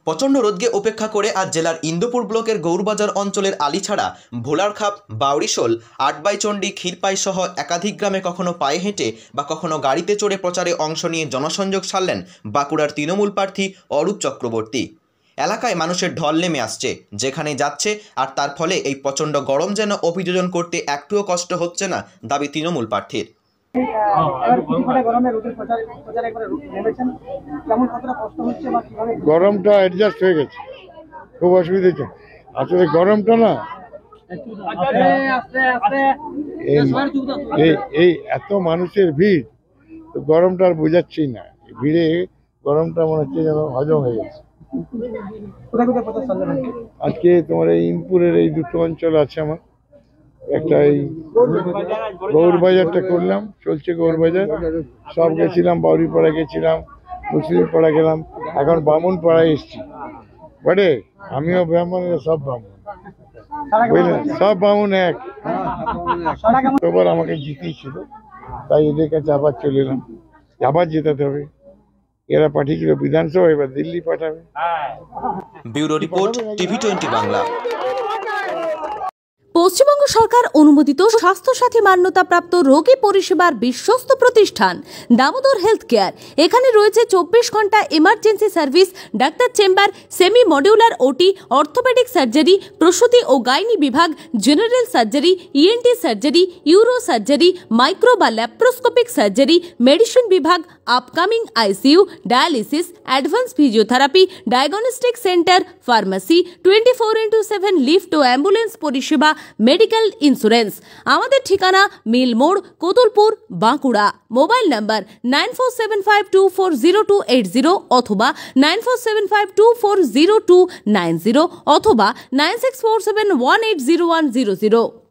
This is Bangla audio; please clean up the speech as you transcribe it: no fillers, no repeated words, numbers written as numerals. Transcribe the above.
প্রচণ্ড রোদকে উপেক্ষা করে আজ জেলার ইন্দুপুর ব্লকের গৌরবাজার অঞ্চলের আলিছাড়া, ভোলারখাপ, বাউরিশোল, আটবাইচণ্ডী, ক্ষীরপাই সহ একাধিক গ্রামে কখনো পায়ে হেঁটে বা কখনো গাড়িতে চড়ে প্রচারে অংশ নিয়ে জনসংযোগ সারলেন বাঁকুড়ার তৃণমূল প্রার্থী অরূপ চক্রবর্তী। এলাকায় মানুষের ঢল নেমে আসছে, যেখানে যাচ্ছে, আর তার ফলে এই প্রচণ্ড গরম যেন অভিযোজন করতে একটুও কষ্ট হচ্ছে না, দাবি তৃণমূল প্রার্থীর। গরমটা অ্যাডজাস্ট হয়ে গেছে, খুব অসুবিধা হচ্ছে। আসলে গরমটা না, এই এত মানুষের ভিড়, তো গরমটা আর বোঝাচ্ছি না। ভিড়ে গরমটা মনে হচ্ছে যেন হজম হয়ে গেছে। আজকে তোমার এই ইনপুরের এই দুটো অঞ্চল আছে আমার। একটা এই গৌরবাজারটা করলাম, চলছে গৌরবাজার, সব গেছিলাম, বাউরিপাড়া গেছিলাম, মুসলিম পাড়া গেলাম, এখন বামুন পাড়ায় এসছি। বটে আমিও ব্রাহ্মণ, সব ব্রাহ্মণ, বুঝলেন, সব বামুন এক। এবার আমাকে জিতিয়েছিল, তাই এদের কাছে আবার চলে এলাম। আবার জেতাতে হবে, এরা পাঠিয়েছিল বিধানসভা, এবার দিল্লি পাঠাবে। Bureau report, TV20 Bangla. Paschimbanga সরকার অনুমোদিত স্বাস্থ্যসাথী মান্যতাপ্রাপ্ত রোগী পরিষেবার বিশ্বস্ত প্রতিষ্ঠান দামোদর হেলথ কেয়ার। এখানে রয়েছে 24 ঘন্টা emergency service, doctor chamber, semi modular OT, orthopaedic surgery, প্রসূতি ও গাইনি বিভাগ, general surgery, ENT surgery, uro surgery, micro বা ল্যাপ্রোস্কোপিক সার্জারি, মেডিসিন বিভাগ, upcoming ICU, dialysis, advance physiotherapy, diagnostic centre, pharmacy, 24x7 lift ও অ্যাম্বুলেন্স পরিষেবা, মেডিকেল ইন্স্যুরেন্স। আমাদের ঠিকানা মিল মোড়, কোতুলপুর, বাঁকুড়া। মোবাইল নাম্বার 9475240280 অথবা 9475240290 অথবা 9647180100।